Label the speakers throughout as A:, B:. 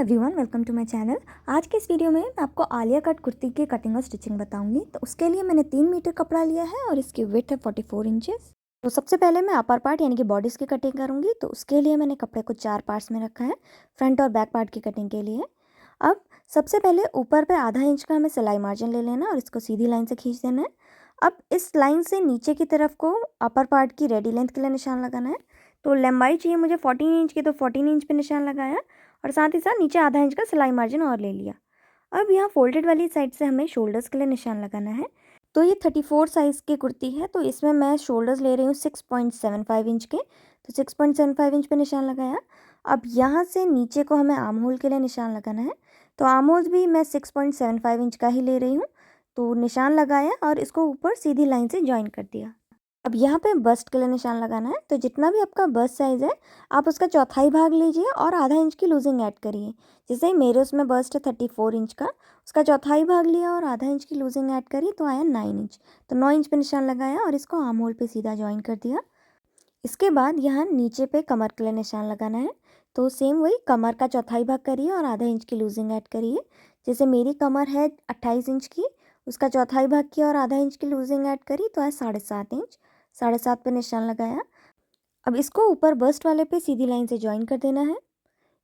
A: Everyone, welcome to my channel. आज के इस वीडियो में मैं आपको आलिया कट कुर्ती की कटिंग और स्टिचिंग बताऊंगी। तो उसके लिए मैंने 3 मीटर कपड़ा लिया है और इसकी विड्थ है 44 इंचेस। तो सबसे पहले मैं अपर पार्ट यानी कि बॉडीज़ की कटिंग करूंगी। तो उसके लिए मैंने कपड़े को 4 पार्ट्स में रखा है, फ्रंट और बैक पार्ट की कटिंग के लिए। अब सबसे पहले ऊपर पर आधा इंच का हमें सिलाई मार्जिन ले लेना और इसको सीधी लाइन से खींच देना है। अब इस लाइन से नीचे की तरफ को अपर पार्ट की रेडी लेंथ के लिए निशान लगाना है। तो लंबाई चाहिए मुझे 14 इंच की, तो 14 इंच पे निशान लगाया और साथ ही साथ नीचे आधा इंच का सिलाई मार्जिन और ले लिया। अब यहाँ फोल्डेड वाली साइड से हमें शोल्डर्स के लिए निशान लगाना है। तो ये 34 साइज़ की कुर्ती है, तो इसमें मैं शोल्डर्स ले रही हूँ 6.75 इंच के। तो 6.75 इंच पे निशान लगाया। अब यहाँ से नीचे को हमें आर्म होल के लिए निशान लगाना है। तो आर्म होल भी मैं 6.75 इंच का ही ले रही हूँ। तो निशान लगाया और इसको ऊपर सीधी लाइन से ज्वाइन कर दिया। अब यहाँ पे बस्ट के लिए निशान लगाना है। तो जितना भी आपका बस्ट साइज़ है आप उसका चौथाई भाग लीजिए और आधा इंच की लूजिंग ऐड करिए। जैसे मेरे उसमें बस्ट है 34 इंच का, उसका चौथाई भाग लिया और आधा इंच की लूजिंग ऐड करी तो आया 9 इंच। तो 9 इंच पे निशान लगाया और इसको आर्म होल पे सीधा ज्वाइन कर दिया। इसके बाद यहाँ नीचे पे कमर के लिए निशान लगाना है। तो सेम वही कमर का चौथाई भाग करिए और आधा इंच की लूजिंग ऐड करिए। जैसे मेरी कमर है 28 इंच की, उसका चौथाई भाग किया और आधा इंच की लूजिंग ऐड करी तो आया 7.5 इंच। 7.5 पे निशान लगाया। अब इसको ऊपर बस्ट वाले पे सीधी लाइन से ज्वाइन कर देना है।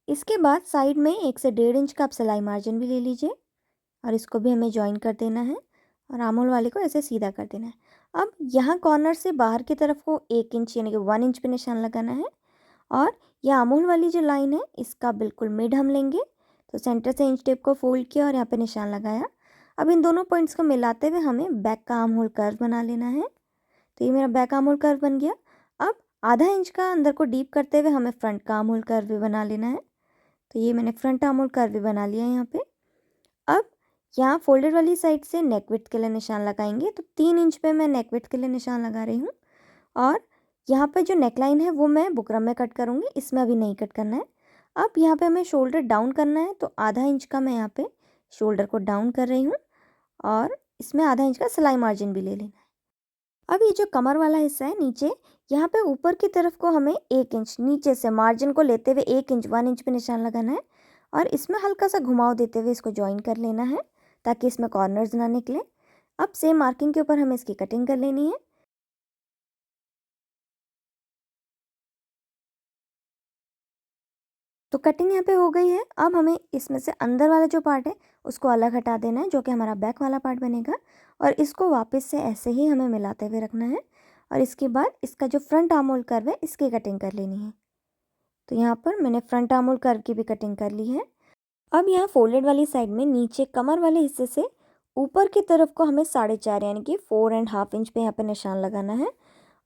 A: इसके बाद साइड में 1 से 1.5 इंच का आप सिलाई मार्जिन भी ले लीजिए और इसको भी हमें ज्वाइन कर देना है और आर्म होल वाले को ऐसे सीधा कर देना है। अब यहाँ कॉर्नर से बाहर की तरफ को 1 इंच यानी कि 1 इंच पे निशान लगाना है और यह आर्म होल वाली जो लाइन है इसका बिल्कुल मिड हम लेंगे। तो सेंटर से इंच टेप को फोल्ड किया और यहाँ पे निशान लगाया। अब इन दोनों पॉइंट्स को मिलाते हुए हमें बैक का आर्म होल कर्व बना लेना है। तो ये मेरा बैक आर्म होल कर्व बन गया। अब आधा इंच का अंदर को डीप करते हुए हमें फ्रंट का आर्म होल कर्व भी बना लेना है। तो ये मैंने फ्रंट आर्म होल कर्व भी बना लिया है यहाँ पे। अब यहाँ फोल्डेड वाली साइड से नेक विड्थ के लिए निशान लगाएंगे। तो 3 इंच पे मैं नेक विड्थ के लिए निशान लगा रही हूँ और यहाँ पे जो नेकलाइन है वो मैं बुकरम में कट करूँगी, इसमें अभी नहीं कट करना है। अब यहाँ पे हमें शोल्डर डाउन करना है, तो आधा इंच का मैं यहाँ पे शोल्डर को डाउन कर रही हूँ और इसमें आधा इंच का सिलाई मार्जिन भी ले लेना है। अब ये जो कमर वाला हिस्सा है नीचे, यहाँ पे ऊपर की तरफ को हमें 1 इंच नीचे से मार्जिन को लेते हुए 1 इंच 1 इंच पे निशान लगाना है और इसमें हल्का सा घुमाव देते हुए इसको ज्वाइन कर लेना है ताकि इसमें कॉर्नर्स ना निकले। अब सेम मार्किंग के ऊपर हमें इसकी कटिंग कर लेनी है। तो कटिंग यहाँ पे हो गई है। अब हमें इसमें से अंदर वाला जो पार्ट है उसको अलग हटा देना है, जो कि हमारा बैक वाला पार्ट बनेगा और इसको वापस से ऐसे ही हमें मिलाते हुए रखना है और इसके बाद इसका जो फ्रंट आर्म होल कर्व है इसकी कटिंग कर लेनी है। तो यहाँ पर मैंने फ्रंट आर्म होल कर्व की भी कटिंग कर ली है। अब यहाँ फोल्डेड वाली साइड में नीचे कमर वाले हिस्से से ऊपर की तरफ को हमें 4.5 यानी कि 4.5 इंच पे यहाँ पे निशान लगाना है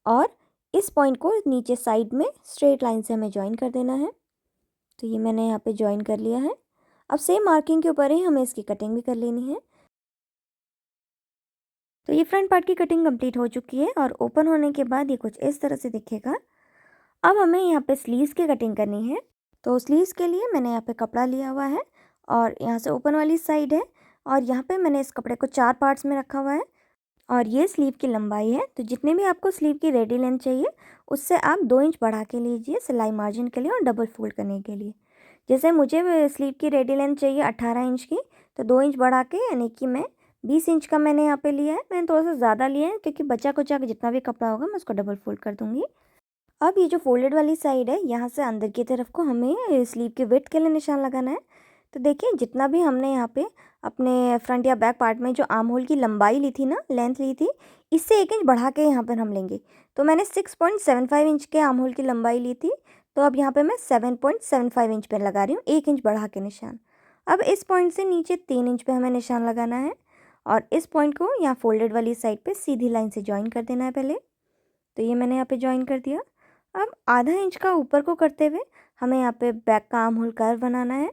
A: और इस पॉइंट को नीचे साइड में स्ट्रेट लाइन से हमें ज्वाइन कर देना है। तो ये मैंने यहाँ पे ज्वाइन कर लिया है। अब सेम मार्किंग के ऊपर ही हमें इसकी कटिंग भी कर लेनी है। तो ये फ्रंट पार्ट की कटिंग कंप्लीट हो चुकी है और ओपन होने के बाद ये कुछ इस तरह से दिखेगा। अब हमें यहाँ पे स्लीव्स की कटिंग करनी है। तो स्लीव्स के लिए मैंने यहाँ पे कपड़ा लिया हुआ है और यहाँ से ओपन वाली साइड है और यहाँ पे मैंने इस कपड़े को 4 पार्ट्स में रखा हुआ है और ये स्लीव की लंबाई है। तो जितने भी आपको स्लीव की रेडी लेंथ चाहिए उससे आप 2 इंच बढ़ा के लीजिए सिलाई मार्जिन के लिए और डबल फोल्ड करने के लिए। जैसे मुझे स्लीव की रेडी लेंथ चाहिए 18 इंच की, तो 2 इंच बढ़ा के यानी कि मैं 20 इंच का मैंने यहाँ पे लिया है। मैंने थोड़ा सा ज़्यादा लिया है क्योंकि बचा कुचा के जितना भी कपड़ा होगा मैं उसको डबल फोल्ड कर दूँगी। अब ये जो फोल्डेड वाली साइड है यहाँ से अंदर की तरफ को हमें स्लीव के विड्थ के लिए निशान लगाना है। तो देखिए जितना भी हमने यहाँ पे अपने फ्रंट या बैक पार्ट में जो आर्म होल की लंबाई ली थी ना, लेंथ ली थी, इससे 1 इंच बढ़ा के यहाँ पर हम लेंगे। तो मैंने 6.75 इंच के आर्म होल की लंबाई ली थी, तो अब यहाँ पे मैं 7.75 इंच पे लगा रही हूँ, 1 इंच बढ़ा के निशान। अब इस पॉइंट से नीचे 3 इंच पे हमें निशान लगाना है और इस पॉइंट को यहाँ फोल्डेड वाली साइड पे सीधी लाइन से ज्वाइन कर देना है पहले। तो ये मैंने यहाँ पे ज्वाइन कर दिया। अब आधा इंच का ऊपर को करते हुए हमें यहाँ पे बैक का आर्म होल कर्व बनाना है।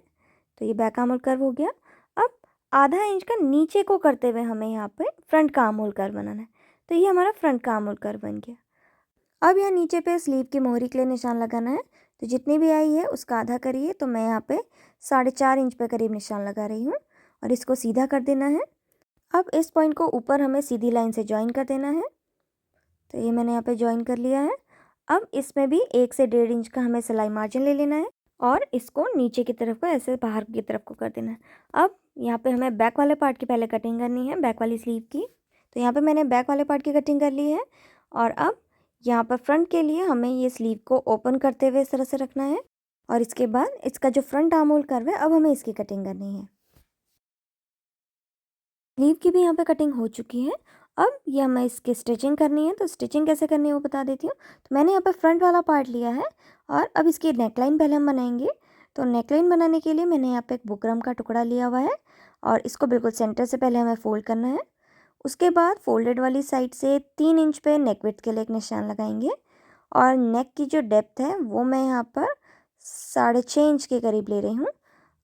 A: तो ये बैक आर्म होल कर्व हो गया। अब आधा इंच का नीचे को करते हुए हमें यहाँ पे फ्रंट का आर्म होल कर्व बनाना है। तो ये हमारा फ्रंट का आर्म होल कर्व बन गया। अब यहाँ नीचे पे स्लीव की मोहरी के लिए निशान लगाना है। तो जितनी भी आई है उसका आधा करिए। तो मैं यहाँ पे 4.5 इंच पे करीब निशान लगा रही हूँ और इसको सीधा कर देना है। अब इस पॉइंट को ऊपर हमें सीधी लाइन से ज्वाइन कर देना है। तो ये मैंने यहाँ पे ज्वाइन कर लिया है। अब इसमें भी 1 से 1.5 इंच का हमें सिलाई मार्जिन ले लेना है और इसको नीचे की तरफ को ऐसे बाहर की तरफ को कर देना है। अब यहाँ पे हमें बैक वाले पार्ट की पहले कटिंग करनी है, बैक वाली स्लीव की। तो यहाँ पे मैंने बैक वाले पार्ट की कटिंग कर ली है और अब यहाँ पर फ्रंट के लिए हमें ये स्लीव को ओपन करते हुए इस तरह से रखना है और इसके बाद इसका जो फ्रंट आर्म होल कर्व है अब हमें इसकी कटिंग करनी है। स्लीव की भी यहाँ पे कटिंग हो चुकी है। अब ये हमें इसकी स्टिचिंग करनी है, तो स्टिचिंग कैसे करनी है वो बता देती हूँ। तो मैंने यहाँ पे फ्रंट वाला पार्ट लिया है और अब इसकी नेकलाइन पहले हम बनाएंगे। तो नेकलाइन बनाने के लिए मैंने यहाँ पे एक बुकरम का टुकड़ा लिया हुआ है और इसको बिल्कुल सेंटर से पहले हमें फोल्ड करना है। उसके बाद फोल्डेड वाली साइड से 3 इंच पे नेक विड्थ के लिए एक निशान लगाएंगे और नेक की जो डेप्थ है वो मैं यहाँ पर 6.5 इंच के करीब ले रही हूँ।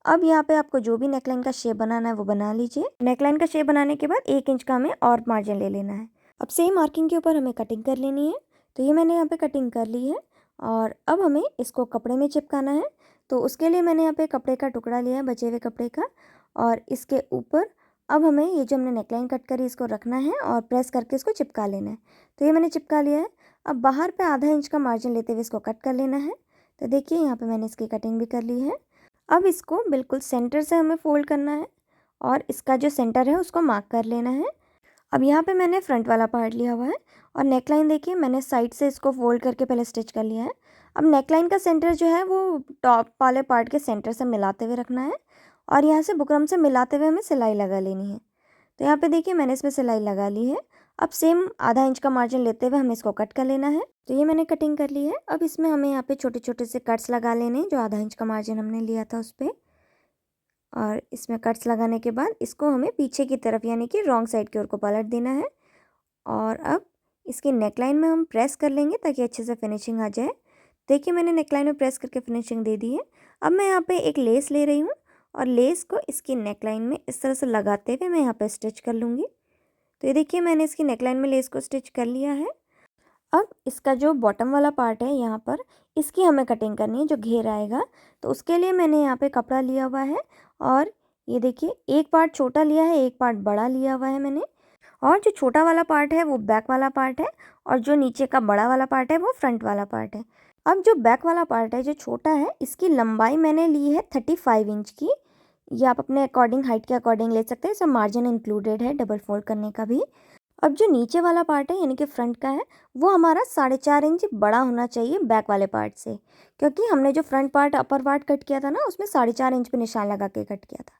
A: अब यहाँ पे आपको जो भी नेकलाइन का शेप बनाना है वो बना लीजिए। नेकलाइन का शेप बनाने के बाद 1 इंच का हमें और मार्जिन ले लेना है। अब सेम मार्किंग के ऊपर हमें कटिंग कर लेनी है। तो ये मैंने यहाँ पे कटिंग कर ली है और अब हमें इसको कपड़े में चिपकाना है। तो उसके लिए मैंने यहाँ पे कपड़े का टुकड़ा लिया है, बचे हुए कपड़े का, और इसके ऊपर अब हमें ये जो हमने नेकलाइन कट करी इसको रखना है और प्रेस करके इसको चिपका लेना है। तो ये मैंने चिपका लिया है। अब बाहर पे आधा इंच का मार्जिन लेते हुए इसको कट कर लेना है। तो देखिए यहाँ पे मैंने इसकी कटिंग भी कर ली है। अब इसको बिल्कुल सेंटर से हमें फोल्ड करना है और इसका जो सेंटर है उसको मार्क कर लेना है। अब यहाँ पे मैंने फ्रंट वाला पार्ट लिया हुआ है और नेकलाइन देखिए मैंने साइड से इसको फोल्ड करके पहले स्टिच कर लिया है। अब नेकलाइन का सेंटर जो है वो टॉप वाले पार्ट के सेंटर से मिलाते हुए रखना है और यहाँ से बुकरम से मिलाते हुए हमें सिलाई लगा लेनी है। तो यहाँ पे देखिए मैंने इसमें सिलाई लगा ली है। अब सेम आधा इंच का मार्जिन लेते हुए हमें इसको कट कर लेना है। तो ये मैंने कटिंग कर ली है। अब इसमें हमें यहाँ पे छोटे छोटे से कट्स लगा लेने हैं जो आधा इंच का मार्जिन हमने लिया था उस पर। और इसमें कट्स लगाने के बाद इसको हमें पीछे की तरफ यानी कि रॉन्ग साइड की ओर को पलट देना है और अब इसकी नेकलाइन में हम प्रेस कर लेंगे ताकि अच्छे से फिनिशिंग आ जाए। देखिए मैंने नेकलाइन में प्रेस करके फिनिशिंग दे दी है। अब मैं यहाँ पे एक लेस ले रही हूँ और लेस को इसकी नेकलाइन में इस तरह से लगाते हुए मैं यहाँ पे स्टिच कर लूँगी। तो ये देखिए मैंने इसकी नेकलाइन में लेस को स्टिच कर लिया है। अब इसका जो बॉटम वाला पार्ट है यहाँ पर इसकी हमें कटिंग करनी है, जो घेर आएगा। तो उसके लिए मैंने यहाँ पे कपड़ा लिया हुआ है और ये देखिए एक पार्ट छोटा लिया है, एक पार्ट बड़ा लिया हुआ है मैंने। और जो छोटा वाला पार्ट है वो बैक वाला पार्ट है और जो नीचे का बड़ा वाला पार्ट है वो फ्रंट वाला पार्ट है। अब जो बैक वाला पार्ट है जो छोटा है इसकी लंबाई मैंने ली है 35 इंच की। ये आप अपने अकॉर्डिंग हाइट के अकॉर्डिंग ले सकते हैं, सब मार्जिन इंक्लूडेड है डबल फोल्ड करने का भी। अब जो नीचे वाला पार्ट है यानी कि फ्रंट का है वो हमारा 4.5 इंच बड़ा होना चाहिए बैक वाले पार्ट से, क्योंकि हमने जो front part upper part cut किया था ना उसमें 4.5 इंच पे निशान लगा के कट किया था।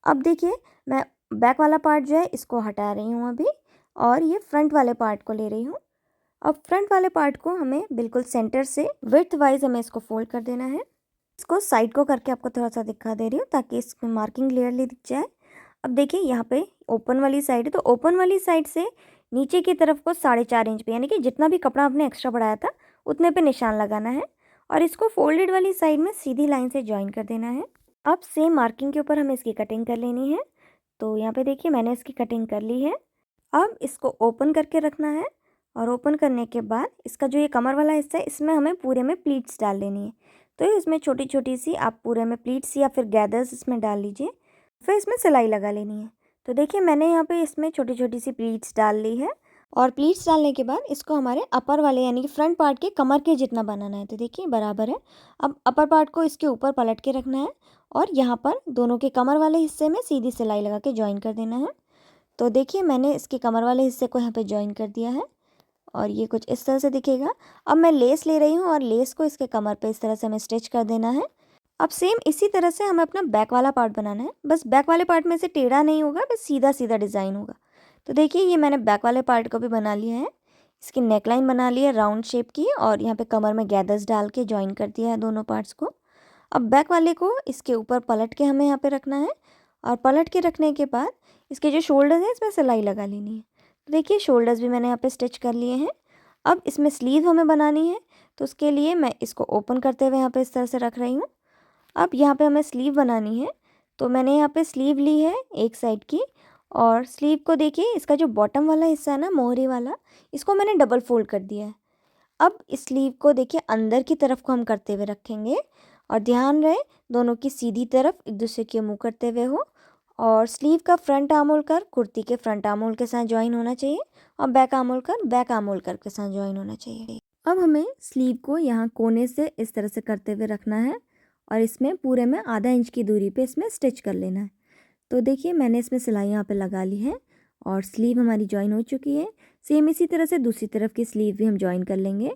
A: अब देखिए मैं बैक वाला पार्ट जो है इसको हटा रही हूँ अभी और ये फ्रंट वाले पार्ट को ले रही हूँ। अब फ्रंट वाले पार्ट को हमें बिल्कुल सेंटर से विड्थ वाइज हमें इसको फोल्ड कर देना है। इसको साइड को करके आपको थोड़ा सा दिखा दे रही हूँ ताकि इसमें मार्किंग क्लियरली दिख जाए। अब देखिए यहाँ पे ओपन वाली साइड है, तो ओपन वाली साइड से नीचे की तरफ को 4.5 इंच पे यानी कि जितना भी कपड़ा आपने एक्स्ट्रा बढ़ाया था उतने पे निशान लगाना है और इसको फोल्डेड वाली साइड में सीधी लाइन से ज्वाइन कर देना है। अब सेम मार्किंग के ऊपर हमें इसकी कटिंग कर लेनी है। तो यहाँ पे देखिए मैंने इसकी कटिंग कर ली है। अब इसको ओपन करके रखना है और ओपन करने के बाद इसका जो ये कमर वाला हिस्सा है इसमें हमें पूरे में प्लीट्स डाल लेनी है। तो इसमें छोटी छोटी सी आप पूरे में प्लीट्स या फिर गैदर्स इसमें डाल लीजिए, फिर इसमें सिलाई लगा लेनी है। तो देखिए मैंने यहाँ पे इसमें छोटी छोटी सी प्लीट्स डाल ली है और प्लीट्स डालने के बाद इसको हमारे अपर वाले यानी कि फ्रंट पार्ट के कमर के जितना बनाना है। तो देखिए बराबर है। अब अपर पार्ट को इसके ऊपर पलट के रखना है और यहाँ पर दोनों के कमर वाले हिस्से में सीधी सिलाई लगा के ज्वाइन कर देना है। तो देखिए मैंने इसके कमर वाले हिस्से को यहाँ पे ज्वाइन कर दिया है और ये कुछ इस तरह से दिखेगा। अब मैं लेस ले रही हूँ और लेस को इसके कमर पे इस तरह से हमें स्टिच कर देना है। अब सेम इसी तरह से हमें अपना बैक वाला पार्ट बनाना है, बस बैक वाले पार्ट में से टेढ़ा नहीं होगा, बस सीधा सीधा डिज़ाइन होगा। तो देखिए ये मैंने बैक वाले पार्ट को भी बना लिया है। इसकी नेकलाइन बना ली है राउंड शेप की और यहाँ पे कमर में गैदर्स डाल के ज्वाइन कर दिया है दोनों पार्ट्स को। अब बैक वाले को इसके ऊपर पलट के हमें यहाँ पे रखना है और पलट के रखने के बाद इसके जो शोल्डर्स हैं इसमें सिलाई लगा लेनी है। तो देखिए शोल्डर्स भी मैंने यहाँ पे स्टिच कर लिए हैं। अब इसमें स्लीव हमें बनानी है, तो उसके लिए मैं इसको ओपन करते हुए यहाँ पे इस तरह से रख रही हूँ। अब यहाँ पे हमें स्लीव बनानी है, तो मैंने यहाँ पे स्लीव ली है एक साइड की और स्लीव को देखिए इसका जो बॉटम वाला हिस्सा है ना मोहरी वाला, इसको मैंने डबल फोल्ड कर दिया है। अब इस स्लीव को देखिए अंदर की तरफ को हम करते हुए रखेंगे और ध्यान रहे दोनों की सीधी तरफ एक दूसरे के मुँह करते हुए हो और स्लीव का फ्रंट आर्म होल कर कुर्ती के फ्रंट आर्म होल के साथ ज्वाइन होना चाहिए और बैक आर्म होल कर बैक आर्म होल कर के साथ ज्वाइन होना चाहिए। अब हमें स्लीव को यहाँ कोने से इस तरह से करते हुए रखना है और इसमें पूरे में आधा इंच की दूरी पे इसमें स्टिच कर लेना है। तो देखिए मैंने इसमें सिलाई यहाँ पे लगा ली है और स्लीव हमारी जॉइन हो चुकी है। सेम इसी तरह से दूसरी तरफ की स्लीव भी हम जॉइन कर लेंगे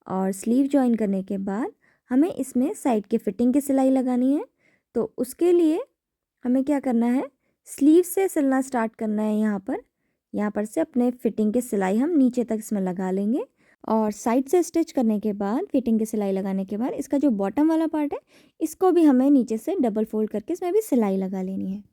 A: और स्लीव जॉइन करने के बाद हमें इसमें साइड के फिटिंग की सिलाई लगानी है। तो उसके लिए हमें क्या करना है, स्लीव से सिलना स्टार्ट करना है। यहाँ पर से अपने फिटिंग की सिलाई हम नीचे तक इसमें लगा लेंगे और साइड से स्टिच करने के बाद फिटिंग की सिलाई लगाने के बाद इसका जो बॉटम वाला पार्ट है इसको भी हमें नीचे से डबल फोल्ड करके इसमें भी सिलाई लगा लेनी है।